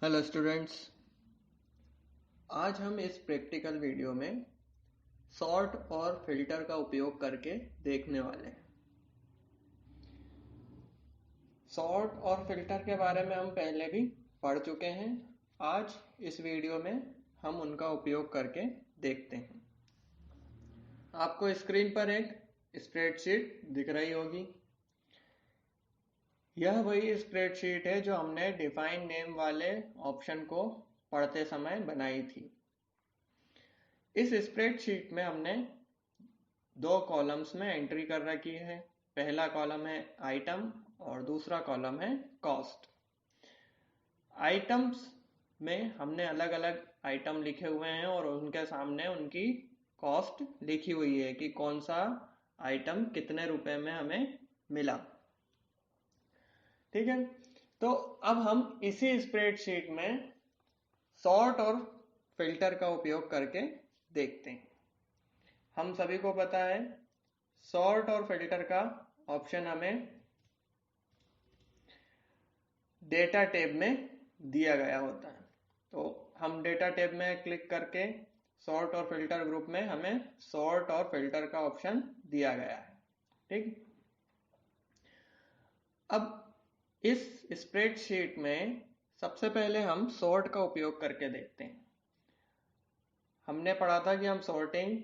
Hello students, आज हम इस प्रैक्टिकल वीडियो में सॉर्ट और फिल्टर का उपयोग करके देखने वाले हैं। सॉर्ट और फिल्टर के बारे में हम पहले भी पढ़ चुके हैं। आज इस वीडियो में हम उनका उपयोग करके देखते हैं। आपको स्क्रीन पर एक स्प्रेडशीट दिख रही होगी। यह वही स्प्रेडशीट है जो हमने डिफाइन नेम वाले ऑप्शन को पढ़ते समय बनाई थी। इस स्प्रेडशीट में हमने दो कॉलम्स में एंट्री कर रखी है। पहला कॉलम है आइटम और दूसरा कॉलम है कॉस्ट। आइटम्स में हमने अलग अलग आइटम लिखे हुए हैं और उनके सामने उनकी कॉस्ट लिखी हुई है कि कौन सा आइटम कितने रुपए में हमें मिला। ठीक है, तो अब हम इसी स्प्रेडशीट में सॉर्ट और फिल्टर का उपयोग करके देखते हैं। हम सभी को पता है सॉर्ट और फिल्टर का ऑप्शन हमें डेटा टैब में दिया गया होता है। तो हम डेटा टैब में क्लिक करके सॉर्ट और फिल्टर ग्रुप में हमें सॉर्ट और फिल्टर का ऑप्शन दिया गया है। ठीक, अब इस स्प्रेडशीट में सबसे पहले हम सॉर्ट का उपयोग करके देखते हैं। हमने पढ़ा था कि हम सॉर्टिंग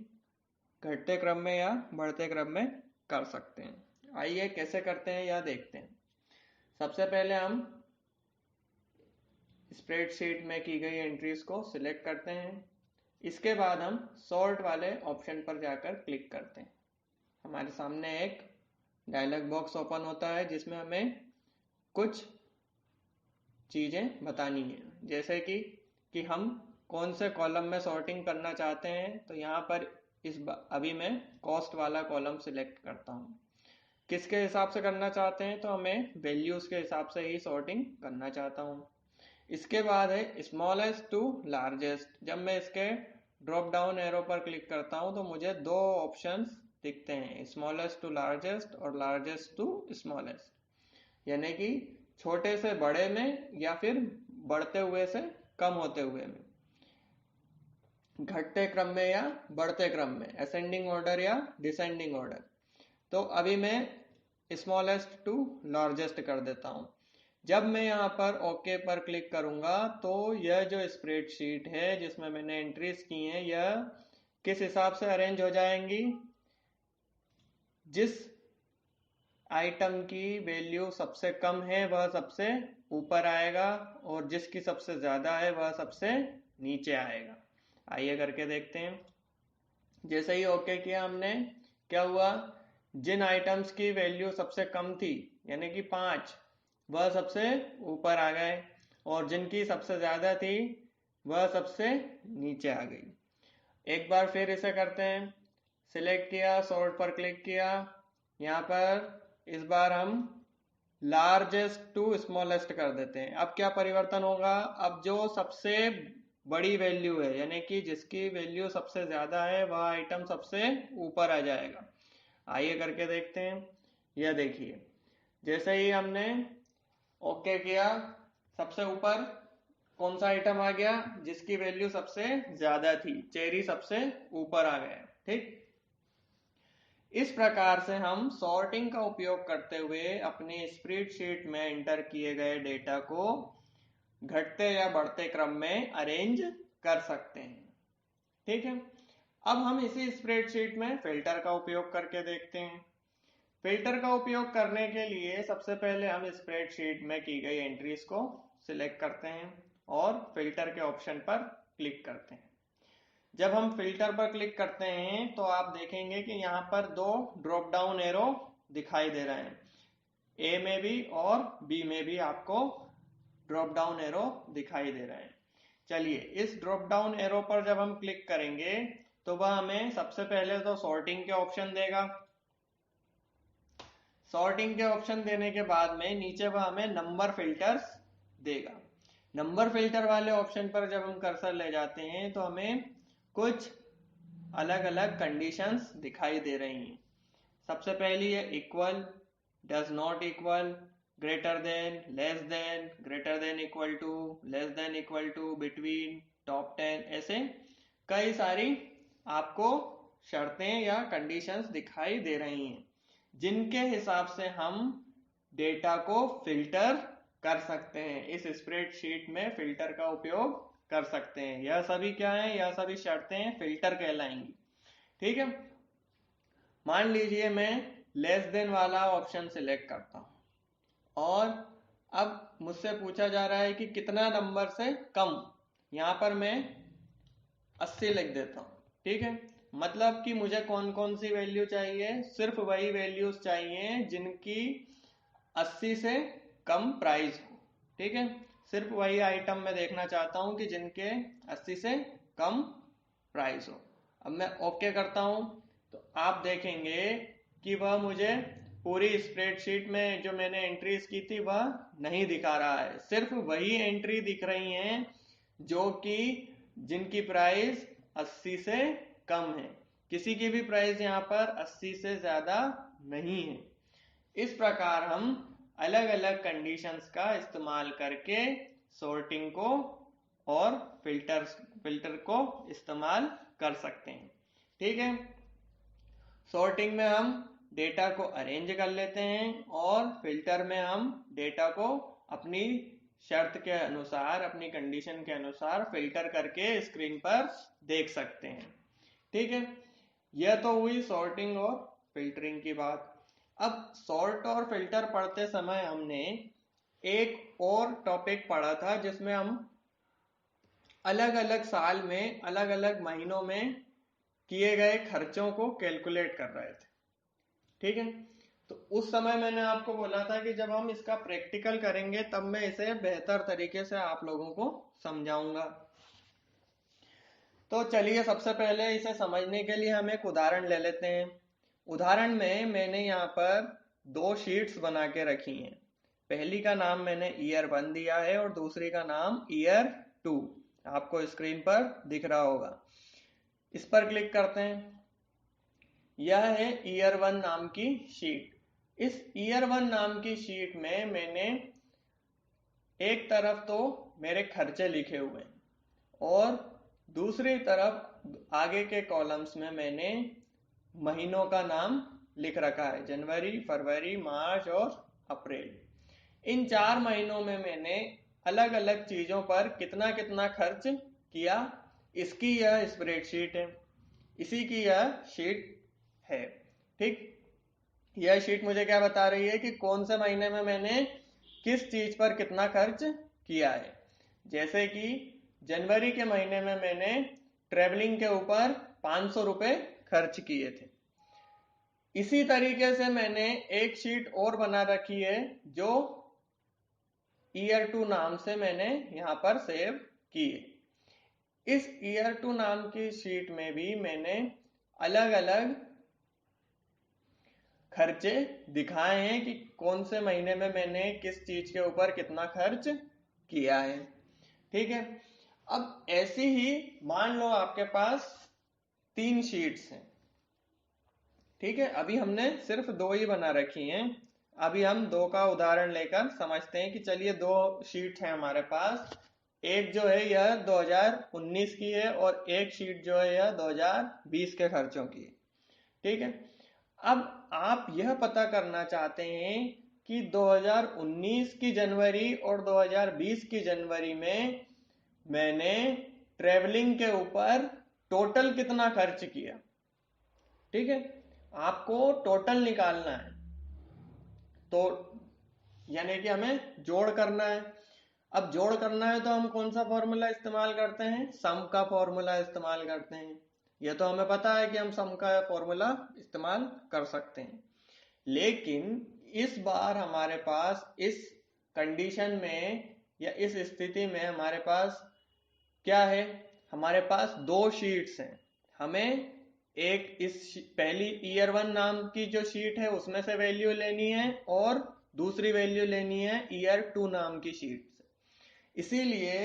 घटते क्रम में या बढ़ते क्रम में कर सकते हैं। आइए कैसे करते हैं यह देखते हैं। सबसे पहले हम स्प्रेडशीट में की गई एंट्रीज को सिलेक्ट करते हैं। इसके बाद हम सॉर्ट वाले ऑप्शन पर जाकर क्लिक करते हैं। हमारे सामने एक डायलॉग बॉक्स ओपन होता है जिसमें हमें कुछ चीजें बतानी है, जैसे कि हम कौन से कॉलम में सॉर्टिंग करना चाहते हैं। तो यहाँ पर अभी मैं कॉस्ट वाला कॉलम सिलेक्ट करता हूँ। किसके हिसाब से करना चाहते हैं, तो हमें वैल्यूज के हिसाब से ही सॉर्टिंग करना चाहता हूँ। इसके बाद है स्मॉलेस्ट टू लार्जेस्ट। जब मैं इसके ड्रॉप डाउन एरो पर क्लिक करता हूँ तो मुझे दो ऑप्शंस दिखते हैं, स्मॉलेस्ट टू लार्जेस्ट और लार्जेस्ट टू स्मॉलेस्ट, यानी कि छोटे से बड़े में या फिर बढ़ते हुए से कम होते हुए में, घटते क्रम में या बढ़ते क्रम में, असेंडिंग ऑर्डर या डिसेंडिंग ऑर्डर। तो अभी मैं स्मॉलेस्ट टू लार्जेस्ट कर देता हूं। जब मैं यहाँ पर ओके पर क्लिक करूंगा तो यह जो स्प्रेडशीट है जिसमें मैंने एंट्रीज की हैं यह किस हिसाब से अरेंज हो जाएंगी, जिस आइटम की वैल्यू सबसे कम है वह सबसे ऊपर आएगा और जिसकी सबसे ज्यादा है वह सबसे नीचे आएगा। आइए करके देखते हैं। जैसे ही ओके किया हमने, क्या हुआ, जिन आइटम्स की वैल्यू सबसे कम थी यानी कि 5, वह सबसे ऊपर आ गए और जिनकी सबसे ज्यादा थी वह सबसे नीचे आ गई। एक बार फिर इसे करते हैं। सिलेक्ट किया, सॉर्ट पर क्लिक किया, यहाँ पर इस बार हम लार्जेस्ट टू स्मॉलेस्ट कर देते हैं। अब क्या परिवर्तन होगा, अब जो सबसे बड़ी वैल्यू है यानी कि जिसकी वैल्यू सबसे ज्यादा है वह आइटम सबसे ऊपर आ जाएगा। आइए करके देखते हैं। यह देखिए, जैसे ही हमने ओके किया, सबसे ऊपर कौन सा आइटम आ गया, जिसकी वैल्यू सबसे ज्यादा थी, चेरी सबसे ऊपर आ गया। ठीक, इस प्रकार से हम सॉर्टिंग का उपयोग करते हुए अपनी स्प्रेडशीट में एंटर किए गए डेटा को घटते या बढ़ते क्रम में अरेंज कर सकते हैं। ठीक है, अब हम इसी स्प्रेडशीट में फिल्टर का उपयोग करके देखते हैं। फिल्टर का उपयोग करने के लिए सबसे पहले हम स्प्रेडशीट में की गई एंट्रीज को सिलेक्ट करते हैं और फिल्टर के ऑप्शन पर क्लिक करते हैं। जब हम फिल्टर पर क्लिक करते हैं तो आप देखेंगे कि यहाँ पर दो ड्रॉप डाउन एरो दिखाई दे रहे हैं, ए में भी और बी में भी आपको ड्रॉप डाउन एरो दिखाई दे रहे हैं। चलिए, इस ड्रॉप डाउन एरो पर जब हम क्लिक करेंगे तो वह हमें सबसे पहले तो सॉर्टिंग के ऑप्शन देगा। सॉर्टिंग के ऑप्शन देने के बाद में नीचे वह हमें नंबर फिल्टर्स देगा। नंबर फिल्टर वाले ऑप्शन पर जब हम कर्सर ले जाते हैं तो हमें कुछ अलग अलग कंडीशंस दिखाई दे रही हैं। सबसे पहली है equal, does not equal, greater than, less than, greater than equal to, less than equal to, between, top 10, ऐसे कई सारी आपको शर्तें या कंडीशंस दिखाई दे रही हैं जिनके हिसाब से हम डेटा को फिल्टर कर सकते हैं, इस स्प्रेडशीट में फिल्टर का उपयोग कर सकते हैं। यह सभी क्या है, यह सभी शर्तें फिल्टर कहलाएंगी। ठीक है, मान लीजिए मैं लेस देन वाला ऑप्शन सिलेक्ट करता हूं और अब मुझसे पूछा जा रहा है कि कितना नंबर से कम, यहां पर मैं 80 लिख देता हूं। ठीक है, मतलब कि मुझे कौन कौन सी वैल्यू चाहिए, सिर्फ वही वैल्यूज चाहिए जिनकी 80 से कम प्राइस हो। ठीक है, सिर्फ वही आइटम मैं देखना चाहता हूं कि जिनके 80 से कम प्राइस हो। अब मैं ओके करता हूं तो आप देखेंगे कि वह मुझे पूरी स्प्रेडशीट में जो मैंने एंट्रीज की थी वह नहीं दिखा रहा है, सिर्फ वही एंट्री दिख रही हैं जो कि जिनकी प्राइस 80 से कम है। किसी की भी प्राइस यहाँ पर 80 से ज्यादा नहीं है। इस प्रकार हम अलग अलग कंडीशंस का इस्तेमाल करके सॉर्टिंग को और फिल्टर को इस्तेमाल कर सकते हैं। ठीक है, सॉर्टिंग में हम डेटा को अरेंज कर लेते हैं और फिल्टर में हम डेटा को अपनी शर्त के अनुसार, अपनी कंडीशन के अनुसार फिल्टर करके स्क्रीन पर देख सकते हैं। ठीक है, यह तो हुई सॉर्टिंग और फिल्टरिंग की बात। अब सॉर्ट और फिल्टर पढ़ते समय हमने एक और टॉपिक पढ़ा था जिसमें हम अलग अलग साल में, अलग अलग महीनों में किए गए खर्चों को कैलकुलेट कर रहे थे। ठीक है, तो उस समय मैंने आपको बोला था कि जब हम इसका प्रैक्टिकल करेंगे तब मैं इसे बेहतर तरीके से आप लोगों को समझाऊंगा। तो चलिए सबसे पहले इसे समझने के लिए हम एक उदाहरण ले लेते हैं। उदाहरण में मैंने यहाँ पर 2 शीट्स बना के रखी हैं। पहली का नाम मैंने ईयर 1 दिया है और दूसरी का नाम ईयर 2, आपको स्क्रीन पर दिख रहा होगा। इस पर क्लिक करते हैं। यह है ईयर 1 नाम की शीट। इस ईयर 1 नाम की शीट में मैंने एक तरफ तो मेरे खर्चे लिखे हुए हैं और दूसरी तरफ आगे के कॉलम्स में मैंने महीनों का नाम लिख रखा है, जनवरी, फरवरी, मार्च और अप्रैल। इन 4 महीनों में मैंने अलग अलग चीजों पर कितना कितना खर्च किया, इसकी यह स्प्रेडशीट है, इसी की यह शीट है। ठीक, यह शीट मुझे क्या बता रही है कि कौन से महीने में मैंने किस चीज पर कितना खर्च किया है। जैसे कि जनवरी के महीने में मैंने ट्रेवलिंग के ऊपर 500 रुपए खर्च किए थे। इसी तरीके से मैंने एक शीट और बना रखी है जो ईयर 2 नाम से मैंने यहां पर सेव की है। इस ईयर 2 नाम की शीट में भी मैंने अलग अलग खर्चे दिखाए हैं कि कौन से महीने में मैंने किस चीज के ऊपर कितना खर्च किया है। ठीक है, अब ऐसी ही मान लो आपके पास 3 शीट्स हैं। ठीक है, अभी हमने सिर्फ 2 ही बना रखी हैं। अभी हम 2 का उदाहरण लेकर समझते हैं कि चलिए 2 शीट है हमारे पास। एक जो है यह 2019 की है और एक शीट जो है यह 2020 के खर्चों की है। ठीक है, अब आप यह पता करना चाहते हैं कि 2019 की जनवरी और 2020 की जनवरी में मैंने ट्रेवलिंग के ऊपर टोटल कितना खर्च किया। ठीक है, आपको टोटल निकालना है, तो यानी कि हमें जोड़ करना है। अब जोड़ करना है तो हम कौन सा फॉर्मूला इस्तेमाल करते हैं, सम का फॉर्मूला इस्तेमाल करते हैं। यह तो हमें पता है कि हम सम का फॉर्मूला इस्तेमाल कर सकते हैं, लेकिन इस बार हमारे पास इस कंडीशन में या इस स्थिति में हमारे पास क्या है, हमारे पास 2 शीट्स हैं। हमें एक इस पहली ईयर 1 नाम की जो शीट है उसमें से वैल्यू लेनी है और दूसरी वैल्यू लेनी है ईयर 2 नाम की शीट से। इसीलिए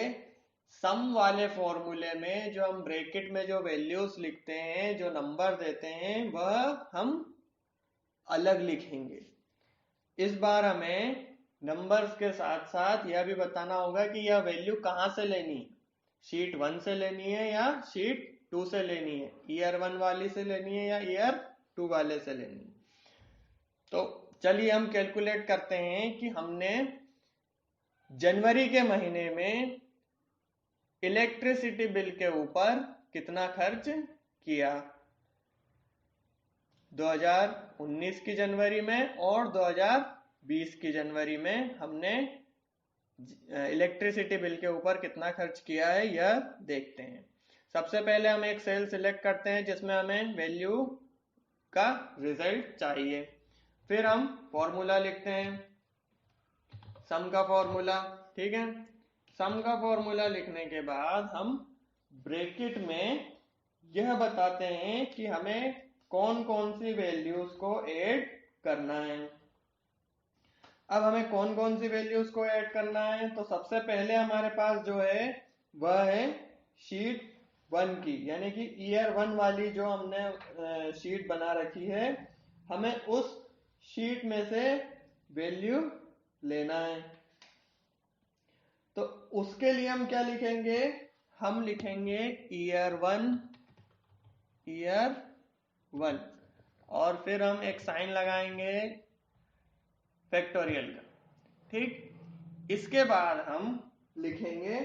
सम वाले फॉर्मूले में जो हम ब्रैकेट में जो वैल्यूज लिखते हैं, जो नंबर देते हैं, वह हम अलग लिखेंगे। इस बार हमें नंबर्स के साथ साथ यह भी बताना होगा कि यह वैल्यू कहाँ से लेनी है, शीट 1 से लेनी है या शीट 2 से लेनी है, ईयर 1 वाली से लेनी है या ईयर 2 वाले से लेनी है। तो चलिए हम कैलकुलेट करते हैं कि हमने जनवरी के महीने में इलेक्ट्रिसिटी बिल के ऊपर कितना खर्च किया 2019 की जनवरी में और 2020 की जनवरी में हमने इलेक्ट्रिसिटी बिल के ऊपर कितना खर्च किया है यह देखते हैं। सबसे पहले हम एक सेल सिलेक्ट करते हैं जिसमें हमें वैल्यू का रिजल्ट चाहिए। फिर हम फॉर्मूला लिखते हैं, सम का फॉर्मूला। ठीक है, सम का फॉर्मूला लिखने के बाद हम ब्रैकेट में यह बताते हैं कि हमें कौन कौन सी वैल्यूज को ऐड करना है। अब हमें कौन कौन सी वैल्यूज को ऐड करना है, तो सबसे पहले हमारे पास जो है वह है शीट 1 की, यानी कि ईयर 1 वाली जो हमने शीट बना रखी है, हमें उस शीट में से वैल्यू लेना है। तो उसके लिए हम क्या लिखेंगे, हम लिखेंगे ईयर 1 और फिर हम एक साइन लगाएंगे फैक्टोरियल का। ठीक, इसके बाद हम लिखेंगे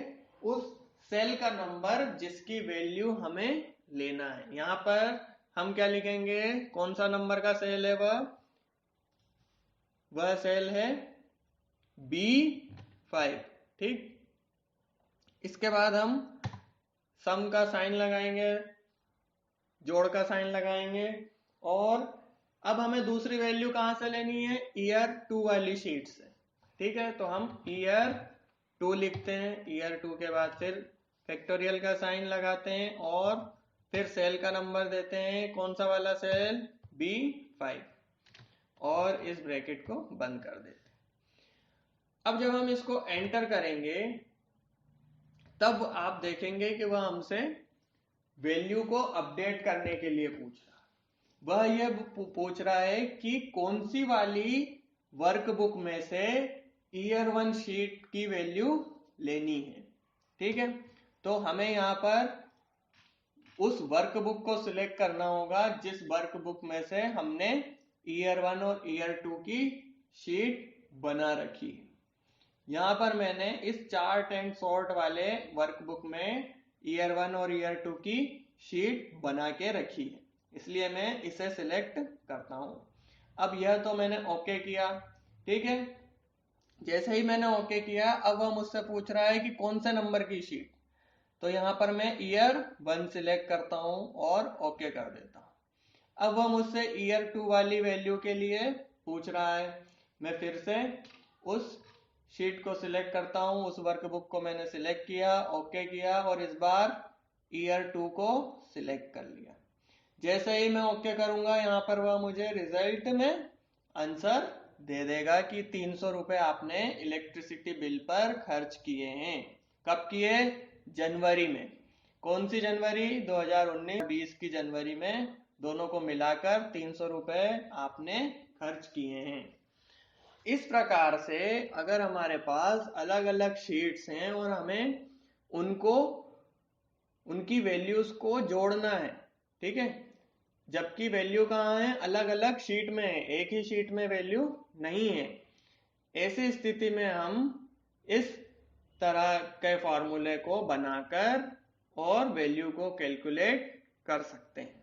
उस सेल का नंबर जिसकी वैल्यू हमें लेना है। यहां पर हम क्या लिखेंगे, कौन सा नंबर का सेल है, वह सेल है B5। ठीक, इसके बाद हम सम का साइन लगाएंगे, जोड़ का साइन लगाएंगे, और अब हमें दूसरी वैल्यू कहां से लेनी है, ईयर 2 वाली शीट से। ठीक है, तो हम ईयर 2 लिखते हैं, ईयर 2 के बाद फिर फैक्टोरियल का साइन लगाते हैं और फिर सेल का नंबर देते हैं, कौन सा वाला सेल, B5, और इस ब्रैकेट को बंद कर देते हैं। अब जब हम इसको एंटर करेंगे तब आप देखेंगे कि वह हमसे वैल्यू को अपडेट करने के लिए पूछ रहा है। वह यह पूछ रहा है कि कौन सी वाली वर्कबुक में से ईयर 1 शीट की वैल्यू लेनी है। ठीक है, तो हमें यहाँ पर उस वर्कबुक को सिलेक्ट करना होगा जिस वर्कबुक में से हमने ईयर 1 और ईयर 2 की शीट बना रखी है। यहाँ पर मैंने इस चार्ट एंड सॉर्ट वाले वर्कबुक में ईयर 1 और ईयर 2 की शीट बना के रखी है, इसलिए मैं इसे सिलेक्ट करता हूं। अब यह तो मैंने ओके किया। ठीक है, जैसे ही मैंने ओके किया अब वह मुझसे पूछ रहा है कि कौन से नंबर की शीट, तो यहाँ पर मैं ईयर 1 सिलेक्ट करता हूं और ओके कर देता हूं। अब वह मुझसे ईयर 2 वाली वैल्यू के लिए पूछ रहा है, मैं फिर से उस शीट को सिलेक्ट करता हूं, उस वर्कबुक को मैंने सिलेक्ट किया, ओके किया, और इस बार ईयर 2 को सिलेक्ट कर लिया। जैसे ही मैं ओके करूंगा यहाँ पर वह मुझे रिजल्ट में आंसर दे देगा कि 300 रुपए आपने इलेक्ट्रिसिटी बिल पर खर्च किए हैं। कब किए, जनवरी में। कौन सी जनवरी, 2019-20 की जनवरी में, दोनों को मिलाकर 300 रुपए आपने खर्च किए हैं। इस प्रकार से अगर हमारे पास अलग अलग शीट्स हैं और हमें उनकी वैल्यूज को जोड़ना है, ठीक है, जबकि वैल्यू कहाँ है, अलग अलग शीट में है, एक ही शीट में वैल्यू नहीं है, ऐसी स्थिति में हम इस तरह के फॉर्मूले को बनाकर और वैल्यू को कैलकुलेट कर सकते हैं।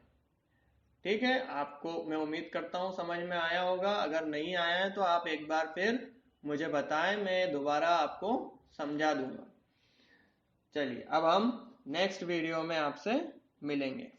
ठीक है, आपको मैं उम्मीद करता हूं समझ में आया होगा। अगर नहीं आया है तो आप एक बार फिर मुझे बताएं, मैं दोबारा आपको समझा दूंगा। चलिए अब हम नेक्स्ट वीडियो में आपसे मिलेंगे।